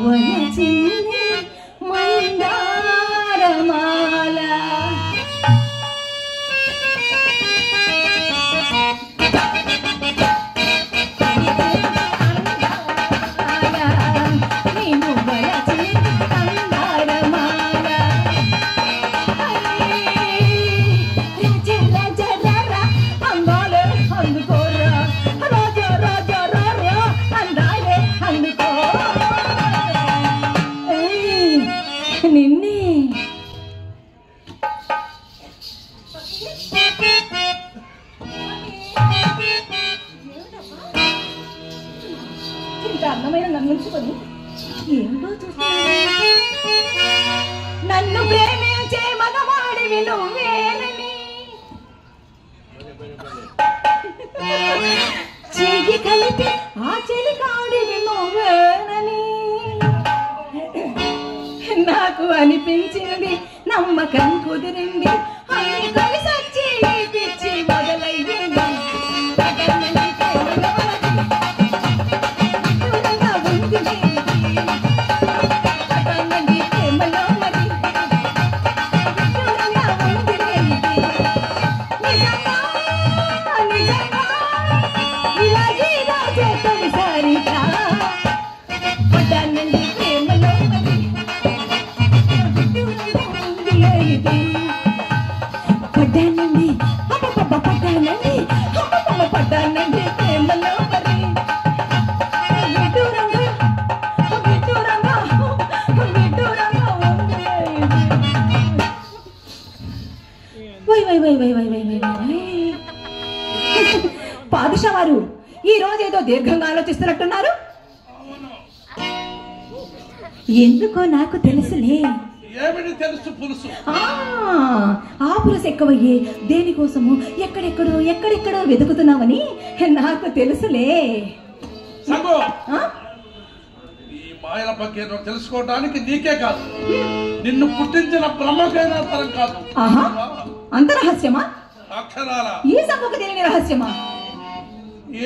వలచింది మందారమాల అందమైన నన్ను ఏమిటో చూస్తా నన్ను ప్రేమించే మగవాడివి నువ్వేనని చెయ్యి కలిపి ఆ చెలికాడివి నువ్వేనని నాకు అనిపించింది నమ్మకం కుదిరింది అన్ని కలిసొచ్చి పిచ్చి మొదలైంది పాదుషా వారు ఈ రోజు ఏదో దీర్ఘంగా ఆలోచిస్తున్నట్టున్నారు. ఎందుకో నాకు తెలుసులే. ఆ పులుసు ఎక్కువయ్యే దేనికోసము ఎక్కడెక్కడో వెతుకుతున్నావని నాకు తెలుసులే. తెలుసుకోవడానికి నీకే కాదు, నిన్ను పుట్టించిన బ్రహ్మకైనా తరం కాదు. అంత రహస్యమా? అక్షరాల ఈ సభకు తెలియని రహస్యమా?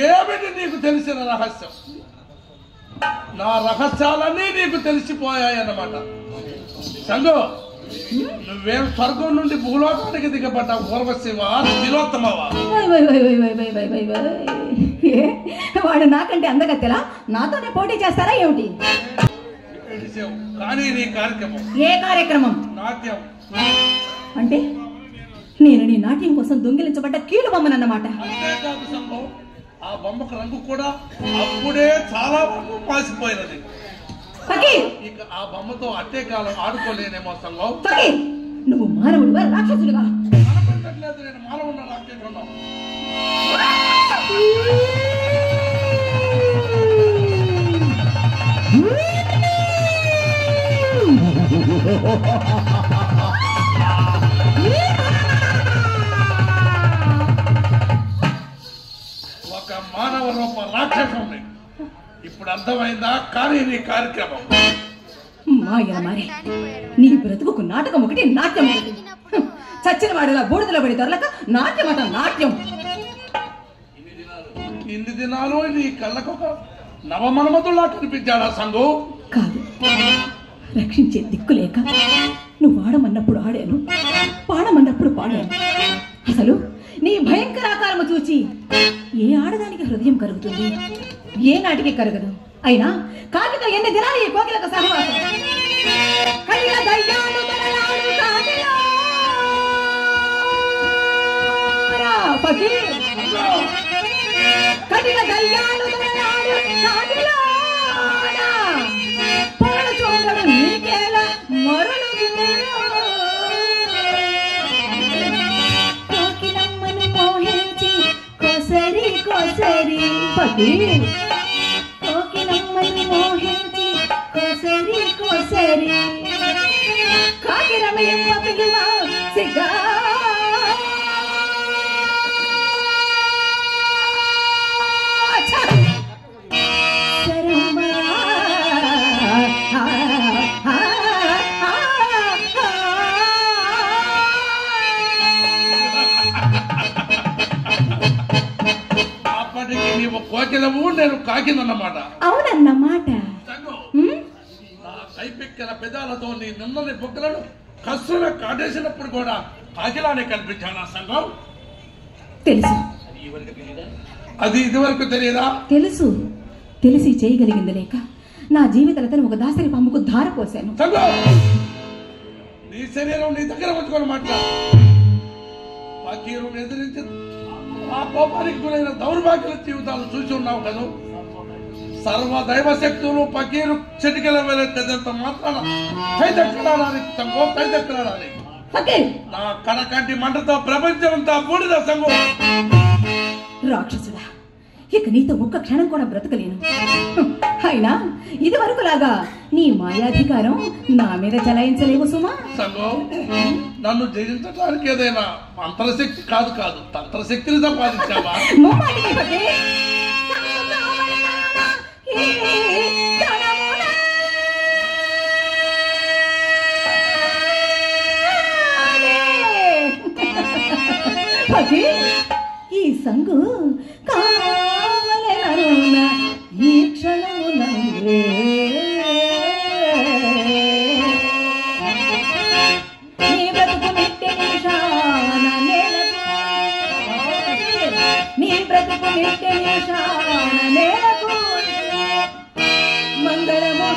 ఏమిటి నీకు తెలిసిన రహస్యం? నా రహస్యాలన్నీ నీకు తెలిసిపోయాయన్నమాట. సంగో, నువ్వేం స్వర్గం నుండి భూలోకానికి దిగబడ్డ పూర్వశివ తిలోత్తమవా? వాడు నాకంటే అందగత్తెలా నాతోనే పోటీ చేస్తారా ఏమిటి? కానీ నీ కార్యక్రమం ఏ కార్యక్రమం? నాట్యం. అంటే నేను నీ నాట్యం కోసం దొంగిలించబడ్డ కీలు బొమ్మనన్నమాట. అంతేకాదు సంభవ, ఆ బొమ్మకు రంగు కూడా అప్పుడే చాలా వరకు పాసిపోయినది. ఇక ఆ బొమ్మతో అట్టే కాలం ఆడుకోలేనేమో సంభవ. నువ్వు మానవుడుగా రాక్షసుడుగా? కనపడట్లేదు, నేను మానవున్న రాక్షసుడు. ఒక మానవ రూప రాక్షసుని ఇప్పుడు అర్థమైందా? కానీ నీ కార్యక్రమం మాయా మారే. నీ బ్రతుకు నాటకం ఒకటి, నాట్యం ఒకటి. చచ్చిన వాడిలా బూడిదలో పడి దొరలక నాట్యం అట నాట్యం. ఇన్ని దినాలు నీ కళ్ళకు ఒక నవమన్మధులా కనిపించాడా సంగు? కాదు, రక్షించే దిక్కులేక నువ్వు ఆడమన్నప్పుడు ఆడాను, పాడమన్నప్పుడు పాడాను. అసలు నీ భయంకరాకారము చూచి ఏ ఆడదానికి హృదయం కరుగుతుంది? ఏ నాటికి కరగదు. అయినా కాకితో ఎన్ని దినాలు ఈ కోకిలకు సహవాసం. కడిల దయ్యాలు దొరలాడు కాకిలారా ఫకీర్. కడిల దయ్యాలు దొరలాడు కాకిలారా. పొరలు చూడడు నీకేలా మరలు కోకిలమ్మను మోహించి కొసరి కొసరి ఫకీర్. కోకిలమ్మను మోహించి కొసరి కొసరి కాకిరమయమ్మ పిలువ సిగా. అప్పటికి నీవు కోకిలము, నేను కాకినన్నమాట. అవునన్నమాట. కైపెక్కిన పెదాలతో నీ నిన్నని బొక్కలను కసున కాటేసినప్పుడు కూడా కాకిలానే కనిపించాను ఆ సంఘం. తెలుసు, అది ఇదివరకు తెలియదా? తెలుసు. తెలిసి చేయగలిగింది లేక నా జీవితాలతో ఒక దాసరి పాముకు ధార పోసాను. నీ శరీరం నీ దగ్గర ఉంచుకొని మాట్లాడు. ఫకీరుని ఎదిరించి ఆ కోపానికి గురైన దౌర్భాగ్యుల జీవితాలు చూసి ఉన్నావు కదా. సర్వ దైవ శక్తులు ఫకీరు చెటికల వెళ్ళేంత మాత్రాన కైదెక్కలాడాలి సంగో, కైదెక్కలాడాలి. నా కడకంటి మంటతో ప్రపంచం అంతా బూడిద సంగో. రాక్షసుడా, ఇక నీతో ఒక్క క్షణం కూడా బ్రతకలేను. అయినా ఇది వరకు లాగా నీ మాయాధికారం నా మీద చలాయించలేవు సుమా. సంగో, నన్ను జయించడానికి ఏదైనా మంత్రశక్తి కాదు తంత్రశక్తిని సంపాదించావా? ఈ సంగు కావలెనన్న ఈ క్షణమునందే నీ బ్రతుకు నిత్య నిమిషాన నేలకు మంగళము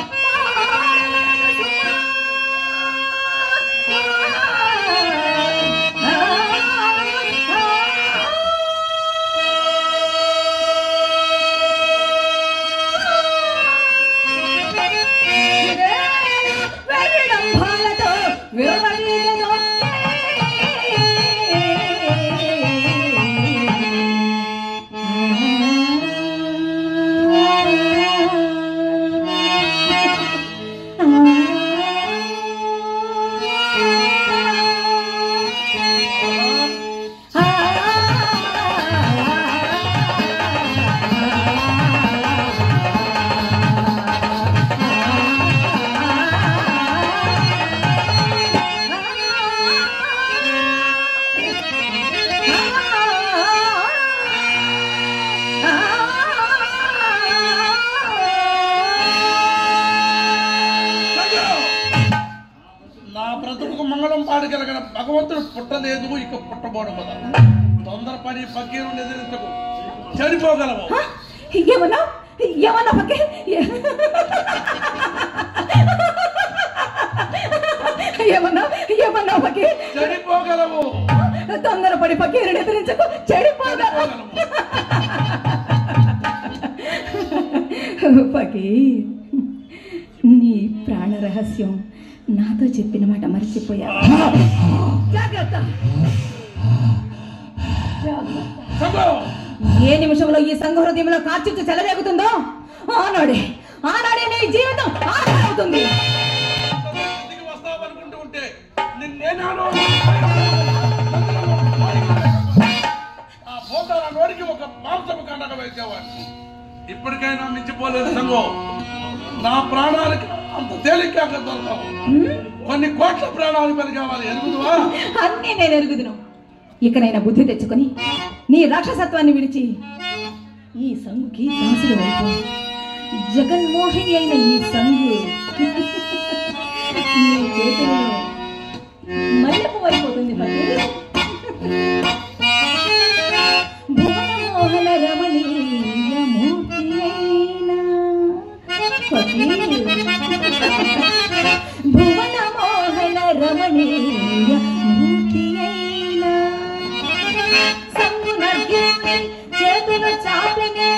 పాడగలిగిన భగవంతుడు పుట్టలేదు, ఇక పుట్టబోడు కదా. తొందరపడి ఫకీరుని ఎదిరించకు, చెడిపోగలవు. ఏమన్నా ఫకీర్? ఏమన్నా ఫకీర్? చెడిపోగలవు. తొందరపడి ఫకీరుని ఎదిరించకు, చెడిపోగలవు. ఫకీర్, నీ ప్రాణ రహస్యం నాతో చెప్పిన మాట మర్చిపోయా. జాగ్రత్త. ఏ నిమిషంలో ఈ సంఘ హృదయంలో కార్చిచ్చు చెలరేగుతుందో ఆనాడే నీ జీవితం ఆనందమవుతుంది. ఒక మాంసము కండక వేసేవాడిని. ఇప్పటికైనా మించిపోలేదు సంఘం. నా ప్రాణాలకి అంత తేలిక దొరకవు. కొన్ని కోట్ల ప్రాణాలు పని కావాలి. ఎరుగుదువా? అన్నీ నేను ఎరుగుదును. ఇకనైనా బుద్ధి తెచ్చుకొని నీ రాక్షసత్వాన్ని విడిచి ఈ సంగుకి దాసుడు వైపు జగన్మోహిని అయిన ఈ సంగు నీ చేతుల్లో మల్లెపు అయిపోతుంది. భువనమోహన రమణీయ మూర్తి అయినా భువనమోహన రమణీయ మూర్తి అయినా సంగు నద్యుని చేతులు చాపినే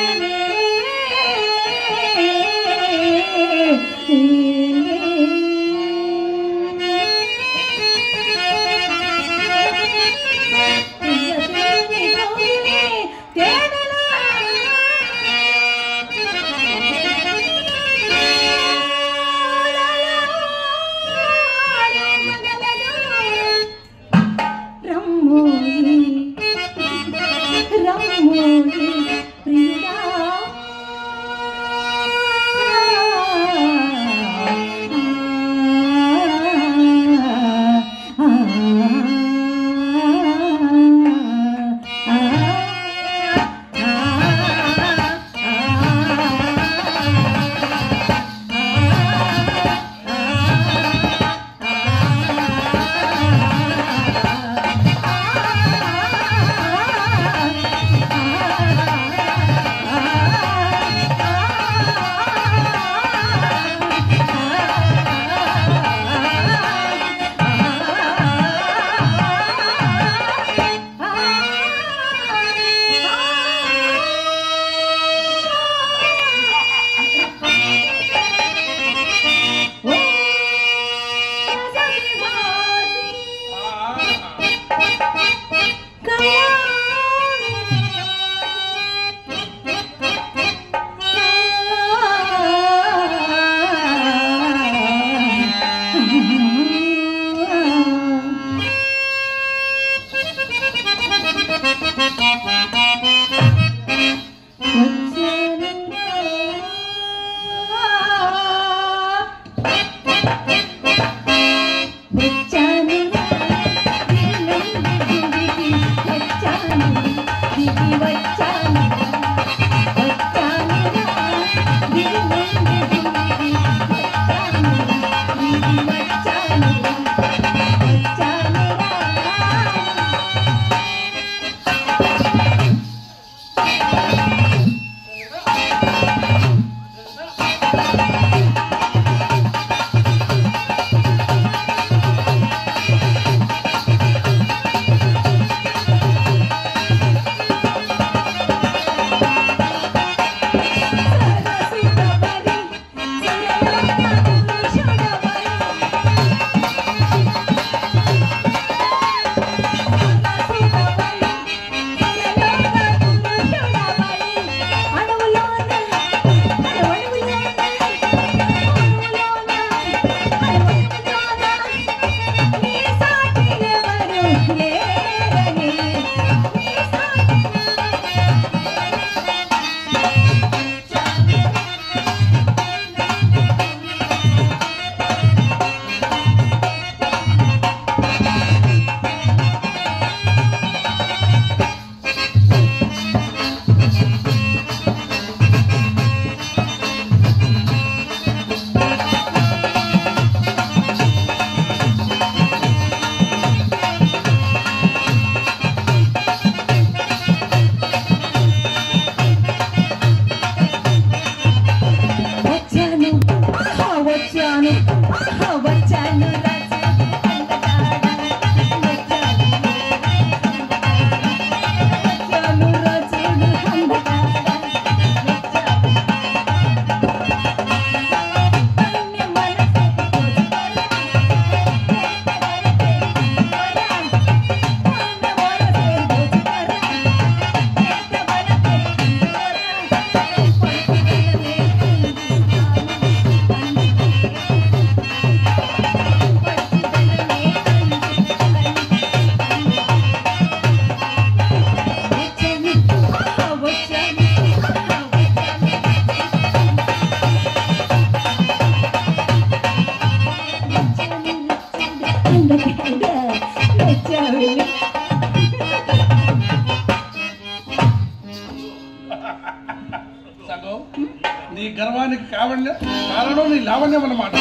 నీ గర్వానికి కారణం నీ లావణ్యం అన్నమాట.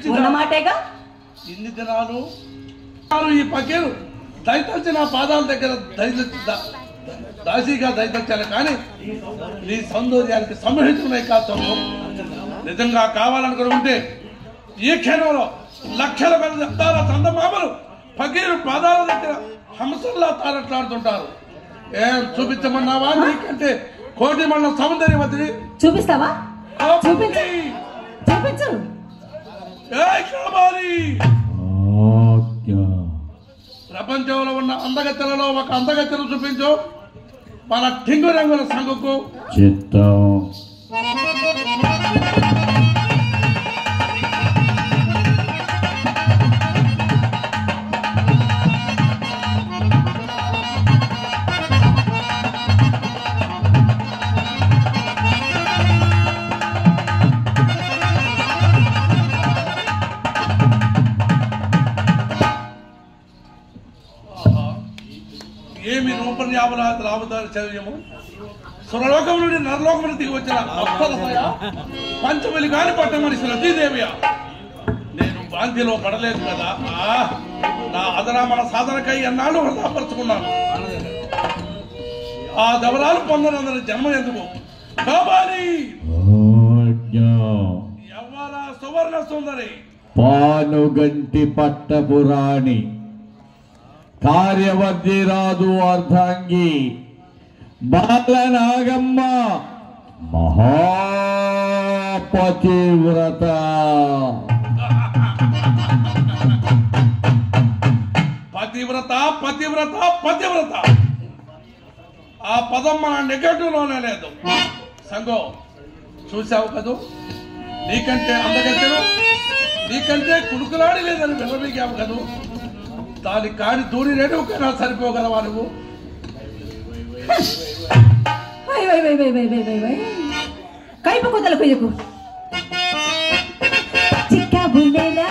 అన్నమాటేగా. ఇన్ని దినాలు ఈ పకీరు దయతలిచి నా పాదాల దగ్గర దాసిగా దయతలిచాను, కానీ నీ సౌందర్యానికి సంరహించుకునే కాదు. నిజంగా కావాలనుకుంటే ఈ క్షణంలో లక్షల మంది అద్దాల చందమామలు పకీరు పాదాల దగ్గర హంసల్లా తారట్లాడుతుంటారు. ఏం చూపించమన్నావా? నీకంటే కోటి మండల సౌందర్యవతిని చూపిస్తావా? చూపించు. ప్రపంచంలో ఉన్న అందగత్తెలలో ఒక అందగత్తెను చూపించు. మన టింగు రంగుల సంగుకు చిత్తం. ఏమి రావదారి చదివేమో సురలోకం నుండి నరలోకం దిగి వచ్చిన అప్సరసయ పంచమలి కాని పట్టమని రతీదేవియా, నేను బాంతిలో పడలేదు కదా. నా అదరామణ సాధనకై ఎన్నాళ్ళు వృధాపరుచుకున్నాను. ఆ దవరాలు పొందనందని జన్మ ఎందుకు కావాలి? ఎవ్వర సువర్ణ సుందరి పానుగంటి పట్టపురాణి కార్యవర్ధి రాదు అర్ధాంగి బాలనాగమ్మ మహాపతివ్రత. పతివ్రత పతివ్రత పతివ్రత ఆ పదం మన నెగటివ్లోనే లేదు. సంగో చూసావు కదూ, నీకంటే అందగత్తెను నీకంటే కుడుకులాడి లేదని విలవీగావు కదూ. దాని కాడి దూరి రేటుకైనా సరిపోగలవా నువ్వు? కైపు కుదల కొయ్యకు చిక్కా బుల్లేరా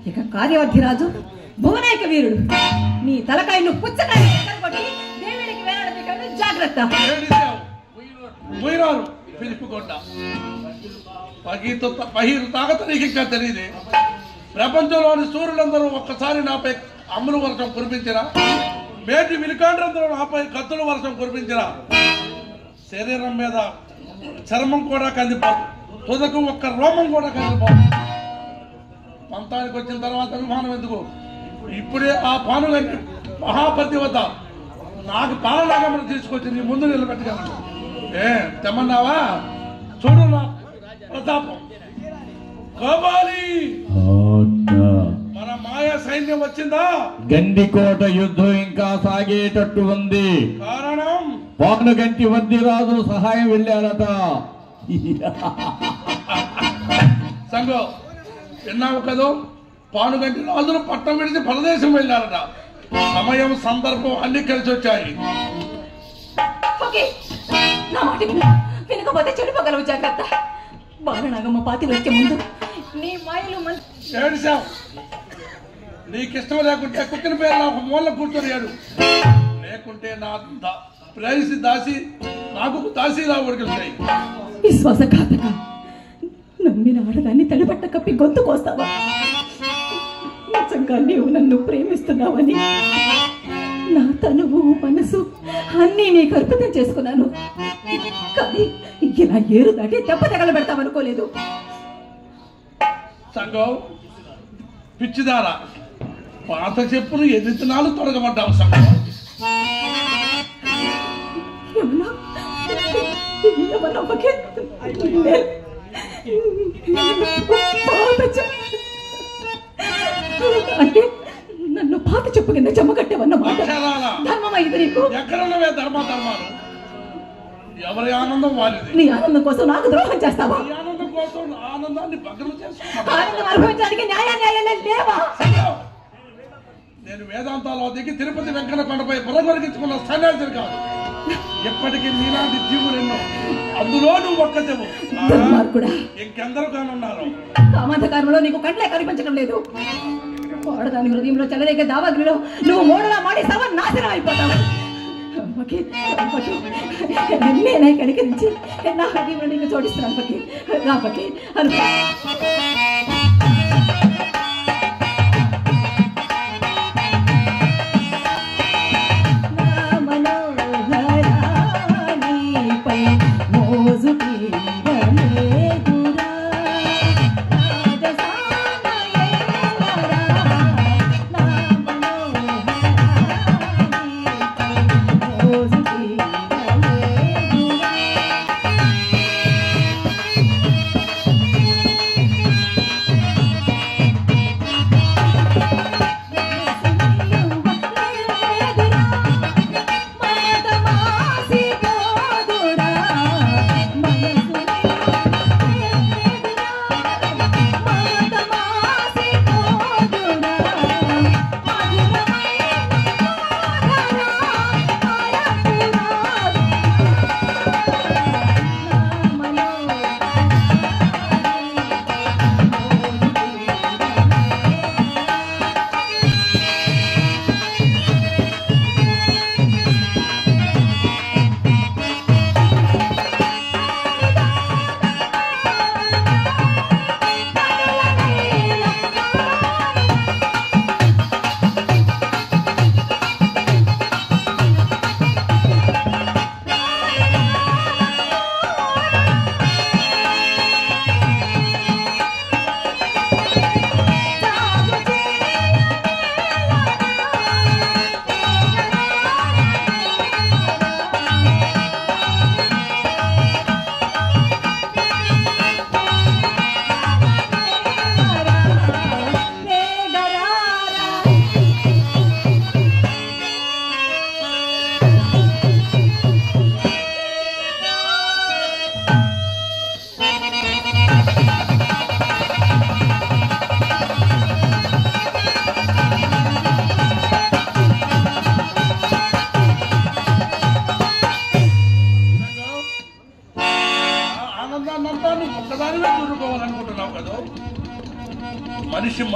ఇక కార్యవర్ధిరాజు భువనాయక వీరుడు నీ తలకాయను పుచ్చకాయ కొట్టి దేవుడికి వేలాడదీయకుండా జాగ్రత్త. పిలుపుకొండ పహీరు తాగత నీకు ఇంకా తెలియదే. ప్రపంచంలోని సూర్యులందరూ ఒక్కసారి నాపై అమ్ముల వర్షం కురిపించినా, మేటి విలికాండ్రందరూ నాపై కత్తుల వర్షం కురిపించినా శరీరం మీద చర్మం కూడా కందిపోదు, తుదకు ఒక్క రోమం కూడా కందిపోదు. పంతానికి వచ్చిన తర్వాత అభిమానం ఎందుకు? ఇప్పుడే ఆ పానుగంటి మహాపతి వద్ద నాకు పాలనాగమనం తీసుకొచ్చి నీ ముందు నిలబెట్టగలను. తెమ్మన్నావా? చూడు నా ప్రతాపం. కావాలి మన మాయా సైన్యం వచ్చిందా? గండికోట యుద్ధం ఇంకా సాగేటట్టు ఉంది. కారణం పానుగంటి వద్దిరాజు సహాయం వెళ్ళారట. సంగో విన్నావు కదో, పానుగంటి రాజులు పట్టం విడిచి పరదేశం వెళ్ళారట. సమయం సందర్భం అన్ని కలిసి వచ్చాయి. నా మాట వినకపోతే చెడిపోగలవు, జాగ్రత్త. బాలనాగమ్మ పాతి వచ్చే ముందు నీ మాయలు ఏడిసావు. నీకు ఇష్టం లేకుంటే కుక్కిన పేరు నాకు మూల కూర్చొని ఏడు, లేకుంటే నా ప్రేయసి దాసి నాకు దాసీలా ఉడికిస్తాయి. విశ్వాసఘాతక నమ్మిన ఆడదాన్ని తడిబట్ట కప్పి గొంతు కోస్తావా? నిజంగా నీవు నన్ను ప్రేమిస్తున్నావని నా తనువు మనసు అన్నీ నీకు అర్పితం చేసుకున్నాను. కానీ ఇలా ఏరు దాటి దెబ్బ తగలబెడతామనుకోలేదు. సంగం పిచ్చిదారా, పాత చెప్పులు ఎదిరితనాలు తొలగబడ్డావు. సంగం అంటే నన్ను పాత చెప్పు కింద చెమ్మకట్టేవన్నమాట. ధర్మమా ఇది నీకు? ఎక్కడున్నవే ధర్మాలు? ఎవరి ఆనందం వాళ్ళది. నీ ఆనందం కోసం నాకు ద్రోహం చేస్తావా? ఆనందం కోసం ఆనందాన్ని భగ్నం చేస్తావా? ఆనందం అనుభవించడానికి న్యాయాలే లేవా? నేను వేదాంతాలో దిగి తిరుపతి వెంకన్న కొండపై బుర్రగొరిగించుకున్న సన్యాసిని కాదు. ఎప్పటికీ నీలాంటి జీవులు ఎన్నో, అందులో నువ్వు ఒక్కదేవు. ఇంకెందరూ కానున్నారు. కామాంధకారంలో నీకు కంట్లే కనిపించడం లేదు. వాడదాని హృదయంలో చెలరేగే దావాగ్నిలో నువ్వు మూడలా మాడి నాశనం అయిపోతావు. నేనే కనికరించి నా హృదయంలో నీకు చోటిస్తున్నాను. పకి రా పకి అను.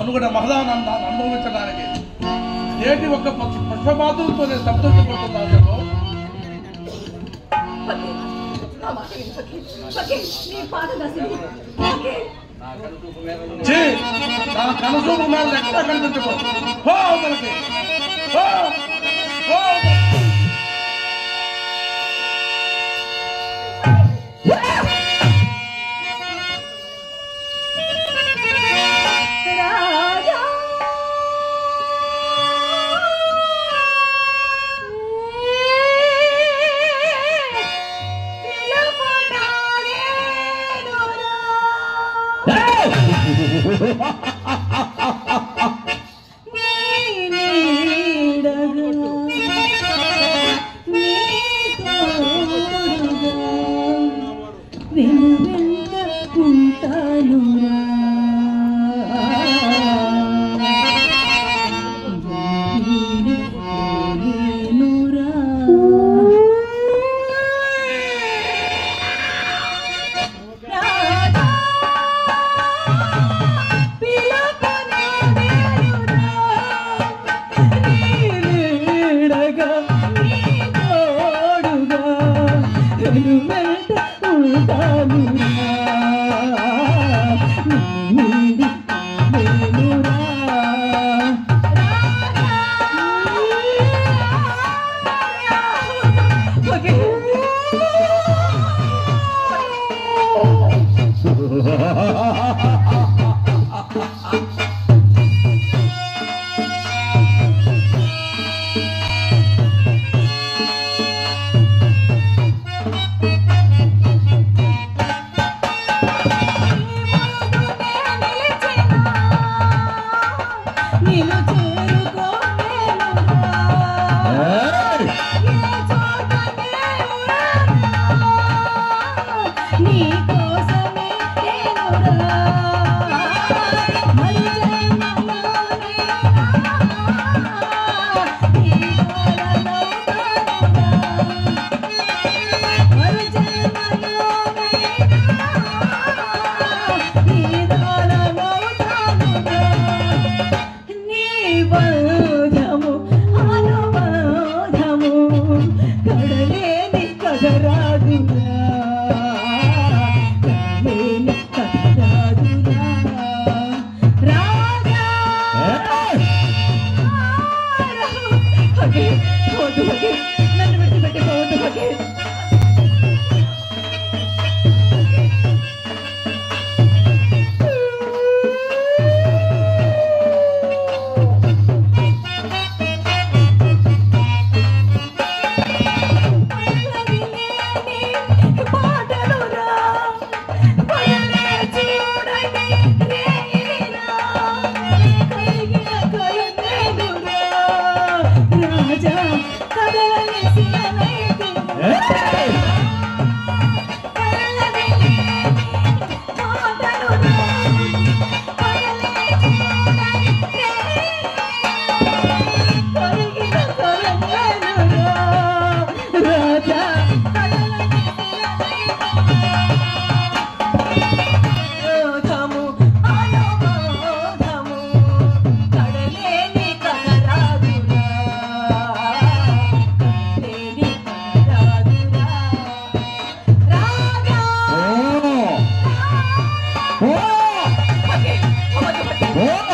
మనుగడ మహదానందాన్ని అనుభవించడానికి నేటి ఒక్క పుష్పమాతులతోనే సంతోషపడుతున్నాను. నా కనసూపు మేళ ఎక్కడా కనిపించకో. Oh!